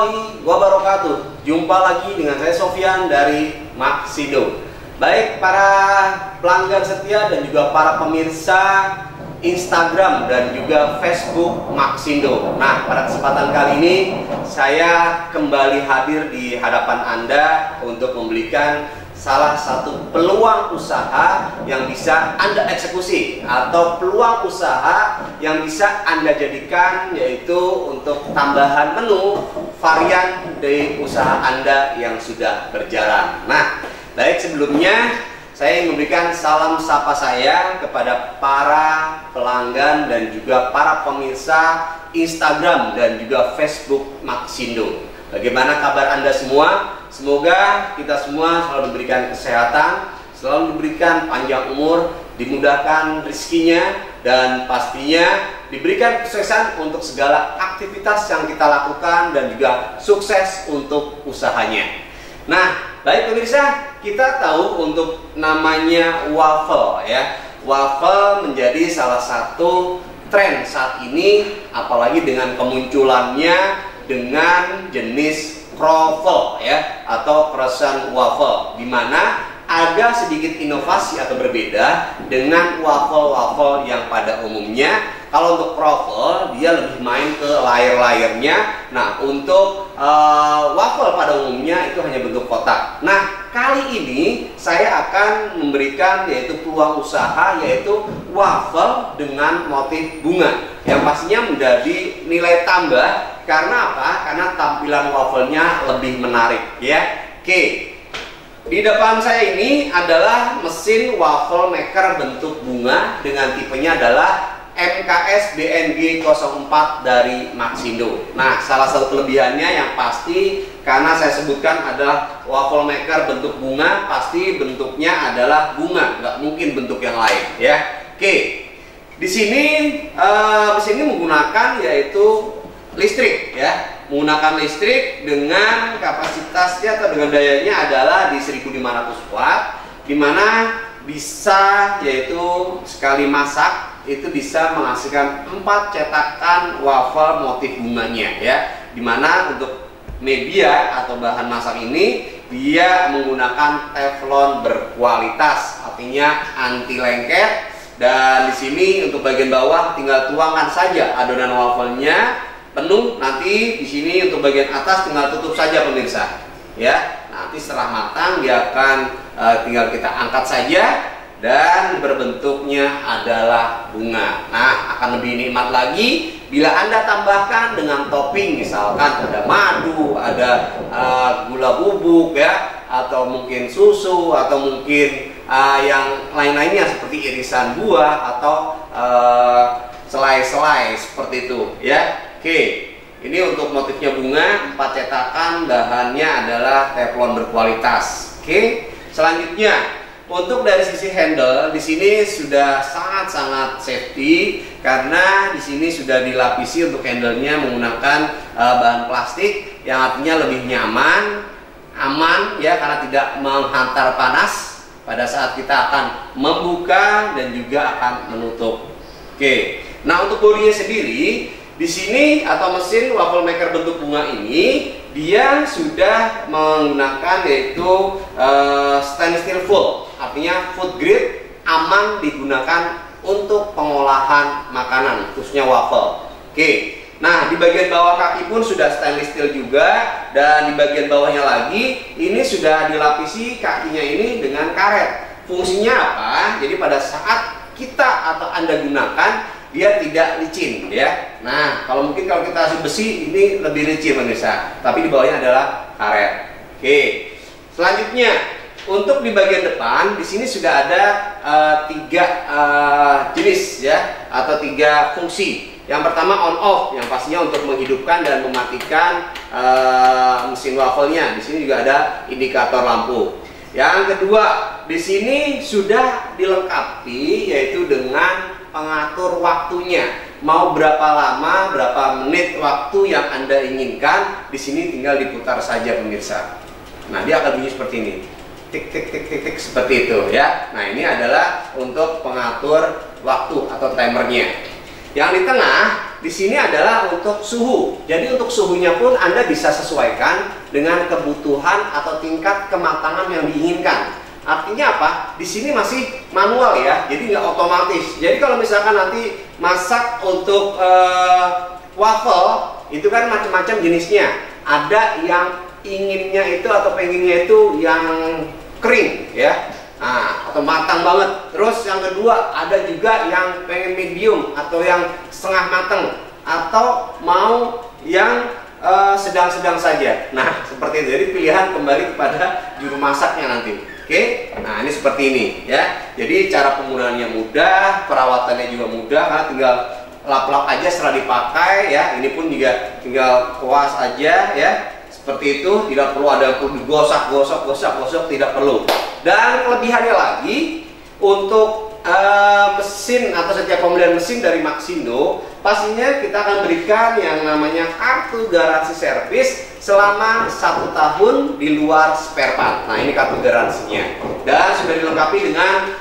warahmatullahi wabarakatuh. Jumpa lagi dengan saya Sofyan dari Maxindo. Baik para pelanggan setia dan juga para pemirsa Instagram dan juga Facebook Maxindo. Nah, pada kesempatan kali ini saya kembali hadir di hadapan Anda untuk memberikan salah satu peluang usaha yang bisa Anda eksekusi atau peluang usaha yang bisa Anda jadikan, yaitu untuk tambahan menu varian dari usaha Anda yang sudah berjalan. Nah, baik, sebelumnya saya ingin memberikan salam sapa saya kepada para pelanggan dan juga para pemirsa Instagram dan juga Facebook Maxindo. Bagaimana kabar Anda semua? Semoga kita semua selalu diberikan kesehatan, selalu diberikan panjang umur, dimudahkan rezekinya, dan pastinya diberikan kesuksesan untuk segala aktivitas yang kita lakukan dan juga sukses untuk usahanya. Nah, baik pemirsa, kita tahu untuk namanya waffle ya. Waffle menjadi salah satu tren saat ini, apalagi dengan kemunculannya dengan jenis croffle ya, atau croissant waffle, di mana ada sedikit inovasi atau berbeda dengan waffle-waffle yang pada umumnya. Kalau untuk croffle dia lebih main ke layer-layernya. Nah, untuk waffle pada umumnya itu hanya bentuk kotak. Nah, kali ini saya akan memberikan yaitu peluang usaha, yaitu waffle dengan motif bunga, yang pastinya menjadi nilai tambah. Karena apa? Karena tampilan waffle-nya lebih menarik ya. Oke. Di depan saya ini adalah mesin waffle maker bentuk bunga dengan tipenya adalah MKS BNG 04 dari Maxindo. Nah, salah satu kelebihannya yang pasti, karena saya sebutkan adalah waffle maker bentuk bunga, pasti bentuknya adalah bunga, nggak mungkin bentuk yang lain ya. Oke, di sini mesin ini menggunakan yaitu listrik ya, menggunakan listrik dengan kapasitasnya atau dengan dayanya adalah di 1500 watt, dimana bisa yaitu sekali masak itu bisa menghasilkan 4 cetakan waffle motif bunganya ya, dimana untuk media atau bahan masak ini dia menggunakan teflon berkualitas, artinya anti lengket. Dan di sini untuk bagian bawah tinggal tuangkan saja adonan waffle-nya penuh. Nanti di sini untuk bagian atas tinggal tutup saja pemirsa ya. Nanti setelah matang dia akan tinggal kita angkat saja dan berbentuknya adalah bunga. Nah, akan lebih nikmat lagi bila Anda tambahkan dengan topping, misalkan ada madu, ada gula bubuk ya, atau mungkin susu, atau mungkin yang lain-lainnya seperti irisan buah atau selai-selai seperti itu ya. Oke, ini untuk motifnya bunga, 4 cetakan, bahannya adalah teflon berkualitas. Oke, selanjutnya untuk dari sisi handle, di sini sudah sangat-sangat safety karena di sini sudah dilapisi untuk handle-nya menggunakan bahan plastik yang artinya lebih nyaman, aman ya, karena tidak menghantar panas pada saat kita akan membuka dan juga akan menutup. Oke, nah untuk bodinya sendiri, di sini atau mesin waffle maker bentuk bunga ini dia sudah menggunakan yaitu stainless steel full, artinya food grade, aman digunakan untuk pengolahan makanan khususnya waffle. Oke, nah di bagian bawah kaki pun sudah stainless steel juga, dan di bagian bawahnya lagi ini sudah dilapisi kakinya ini dengan karet. Fungsinya apa? Jadi pada saat kita atau Anda gunakan dia tidak licin ya. Nah, kalau mungkin kalau kita kasih besi ini lebih licin pemirsa, tapi di bawahnya adalah karet. Oke. Selanjutnya untuk di bagian depan di sini sudah ada 3 jenis ya, atau 3 fungsi. Yang pertama on off, yang pastinya untuk menghidupkan dan mematikan mesin waffle-nya. Di sini juga ada indikator lampu. Yang kedua, di sini sudah dilengkapi yaitu dengan pengatur waktunya. Mau berapa lama, berapa menit waktu yang Anda inginkan, di sini tinggal diputar saja pemirsa. Nah, dia akan bunyi seperti ini. Tik tik tik tik tik seperti itu ya. Nah, ini adalah untuk pengatur waktu atau timernya. Yang di tengah di sini adalah untuk suhu. Jadi untuk suhunya pun Anda bisa sesuaikan dengan kebutuhan atau tingkat kematangan yang diinginkan. Artinya apa? Di sini masih manual ya, jadi nggak otomatis. Jadi kalau misalkan nanti masak untuk waffle, itu kan macam-macam jenisnya. Ada yang inginnya itu atau pengennya itu yang kering ya, nah, atau matang banget. Terus yang kedua ada juga yang pengen medium atau yang setengah matang, atau mau yang sedang-sedang saja. Nah seperti itu. Jadi pilihan kembali kepada juru masaknya nanti. Oke, nah ini seperti ini ya. Jadi cara penggunaannya mudah, perawatannya juga mudah karena tinggal lap-lap aja setelah dipakai ya. Ini pun juga tinggal kuas aja ya. Seperti itu, tidak perlu ada gosok, tidak perlu. Dan kelebihannya lagi untuk mesin atau setiap pembelian mesin dari Maxindo, pastinya kita akan berikan yang namanya kartu garansi servis selama 1 tahun di luar spare part. Nah ini kartu garansinya, dan sudah dilengkapi dengan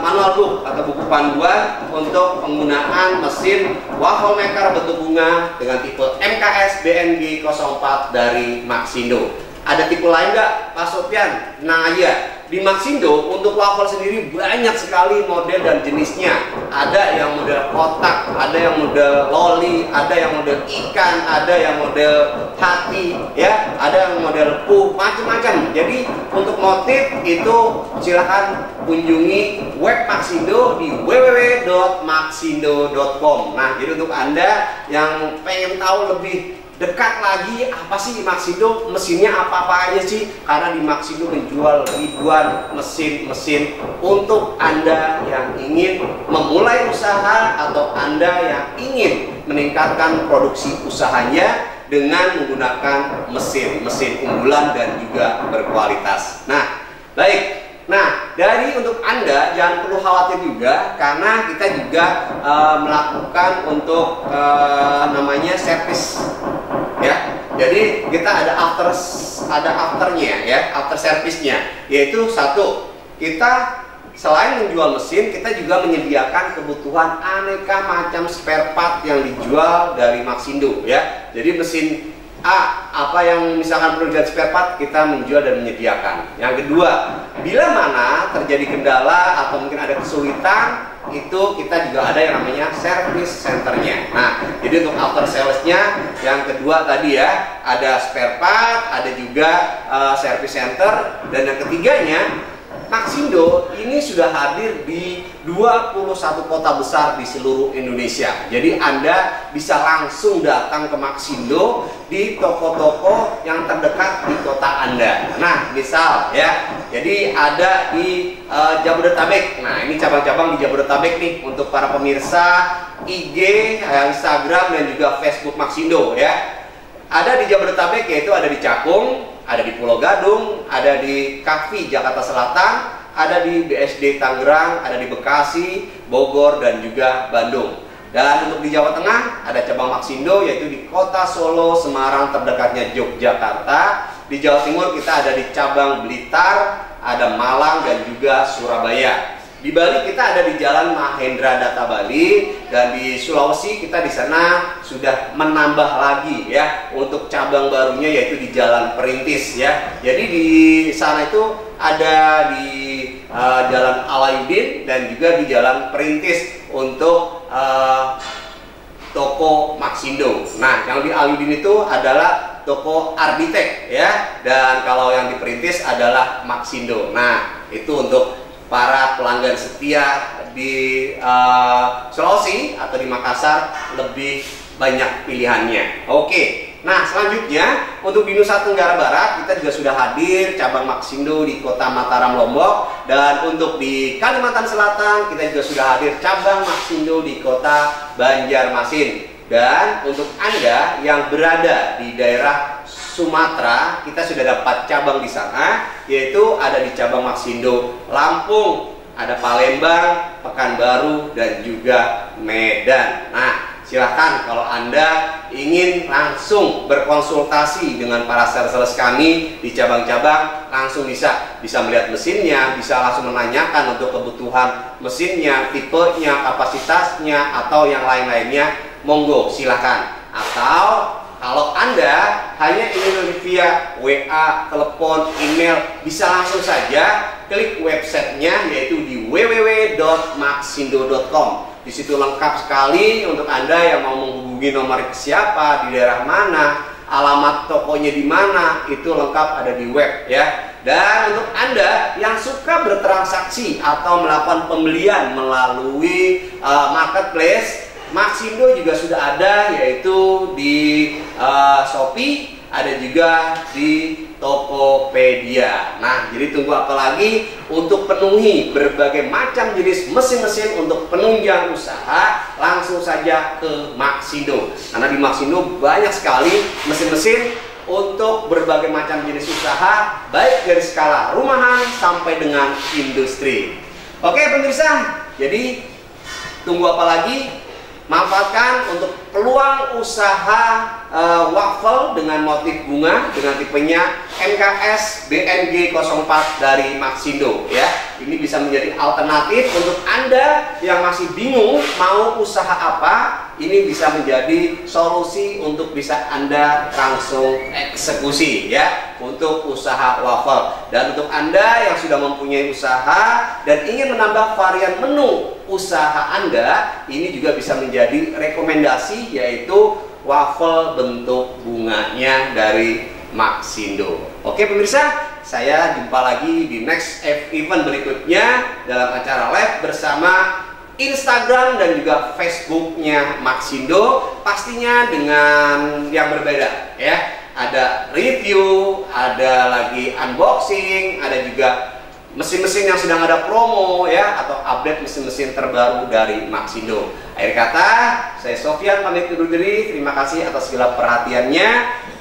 manual book atau buku panduan untuk penggunaan mesin waffle maker bentuk bunga dengan tipe MKS BNG 04 dari Maxindo. Ada tipe lain nggak, Pak Sofyan? Nah aja. Di Maxindo untuk waffle sendiri banyak sekali model dan jenisnya. Ada yang model kotak, ada yang model loli, ada yang model ikan, ada yang model hati, ya, ada yang model macam-macam. Jadi untuk motif itu silahkan kunjungi web Maxindo di www.maxindo.com. Nah, jadi untuk Anda yang pengen tahu lebih dekat lagi apa sih di Maxindo, mesinnya apa-apa aja sih, karena di Maxindo menjual ribuan mesin-mesin untuk Anda yang ingin memulai usaha atau Anda yang ingin meningkatkan produksi usahanya dengan menggunakan mesin-mesin unggulan dan juga berkualitas. Nah, baik. Nah, dari untuk Anda jangan perlu khawatir juga, karena kita juga melakukan untuk namanya servis ya. Jadi kita ada afternya ya, after servisnya, yaitu satu, kita selain menjual mesin, kita juga menyediakan kebutuhan aneka macam spare part yang dijual dari Maxindo ya. Jadi mesin A, apa yang misalkan perlu diganti spare part, kita menjual dan menyediakan. Yang kedua, bila mana terjadi kendala atau mungkin ada kesulitan, itu kita juga ada yang namanya service centernya. Nah, jadi untuk after salesnya, yang kedua tadi ya, ada spare part, ada juga service center, dan yang ketiganya, Maxindo ini sudah hadir di 21 kota besar di seluruh Indonesia. Jadi Anda bisa langsung datang ke Maxindo di toko-toko yang terdekat di kota Anda. Nah, misal ya, jadi ada di Jabodetabek. Nah, ini cabang-cabang di Jabodetabek nih untuk para pemirsa IG, Instagram, dan juga Facebook Maxindo ya. Ada di Jabodetabek, yaitu ada di Cakung, ada di Pulau Gadung, ada di Kafi Jakarta Selatan, ada di BSD Tangerang, ada di Bekasi, Bogor, dan juga Bandung. Dan untuk di Jawa Tengah ada cabang Maxindo, yaitu di Kota Solo, Semarang, terdekatnya Yogyakarta. Di Jawa Timur kita ada di cabang Blitar, ada Malang, dan juga Surabaya. Di Bali kita ada di Jalan Mahendra Data Bali, dan di Sulawesi kita di sana sudah menambah lagi ya untuk cabang barunya, yaitu di Jalan Perintis ya. Jadi di sana itu ada di Jalan Alayudin dan juga di Jalan Perintis untuk toko Maxindo. Nah, yang di Alayudin itu adalah toko Arbitek ya, dan kalau yang di Perintis adalah Maxindo. Nah, itu untuk para pelanggan setia di Sulawesi atau di Makassar, lebih banyak pilihannya. Oke, nah selanjutnya untuk di Nusa Tenggara Barat kita juga sudah hadir cabang Maxindo di Kota Mataram, Lombok, dan untuk di Kalimantan Selatan kita juga sudah hadir cabang Maxindo di Kota Banjarmasin. Dan untuk Anda yang berada di daerah Sumatera, kita sudah dapat cabang di sana, yaitu ada di cabang Maxindo Lampung, ada Palembang, Pekanbaru, dan juga Medan. Nah, silahkan kalau Anda ingin langsung berkonsultasi dengan para sales kami di cabang-cabang, langsung bisa melihat mesinnya, bisa langsung menanyakan untuk kebutuhan mesinnya, tipenya, kapasitasnya, atau yang lain-lainnya. monggo silakan. Atau kalau Anda hanya ingin via WA, telepon, email, bisa langsung saja klik websitenya, yaitu di www.maxindo.com. Di situ lengkap sekali untuk Anda yang mau menghubungi nomor siapa, di daerah mana, alamat tokonya di mana, itu lengkap ada di web ya. Dan untuk Anda yang suka bertransaksi atau melakukan pembelian melalui marketplace, Maxindo juga sudah ada, yaitu di Shopee, ada juga di Tokopedia. Nah, jadi tunggu apa lagi untuk penuhi berbagai macam jenis mesin-mesin untuk penunjang usaha, langsung saja ke Maxindo. Karena di Maxindo banyak sekali mesin-mesin untuk berbagai macam jenis usaha, baik dari skala rumahan sampai dengan industri. Oke pemirsa, jadi tunggu apa lagi? Manfaatkan untuk peluang usaha waffle dengan motif bunga dengan tipenya MKS BNG 04 dari Maxindo ya. Ini bisa menjadi alternatif untuk Anda yang masih bingung mau usaha apa. Ini bisa menjadi solusi untuk bisa Anda langsung eksekusi ya untuk usaha waffle. Dan untuk Anda yang sudah mempunyai usaha dan ingin menambah varian menu usaha Anda, ini juga bisa menjadi rekomendasi, yaitu waffle bentuk bunganya dari Maxindo. Oke pemirsa, saya jumpa lagi di next event berikutnya dalam acara live bersama Instagram dan juga Facebooknya Maxindo, pastinya dengan yang berbeda ya. Ada review, ada lagi unboxing, ada juga mesin-mesin yang sedang ada promo ya, atau update mesin-mesin terbaru dari Maxindo. Akhir kata, saya Sofyan pamit undur diri. Terima kasih atas segala perhatiannya.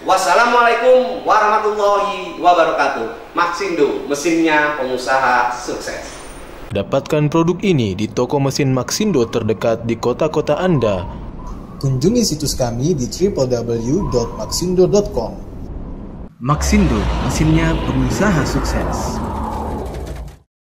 Wassalamualaikum warahmatullahi wabarakatuh. Maxindo, mesinnya pengusaha sukses. Dapatkan produk ini di toko mesin Maxindo terdekat di kota-kota Anda. Kunjungi situs kami di www.maxindo.com. Maxindo, mesinnya pengusaha sukses.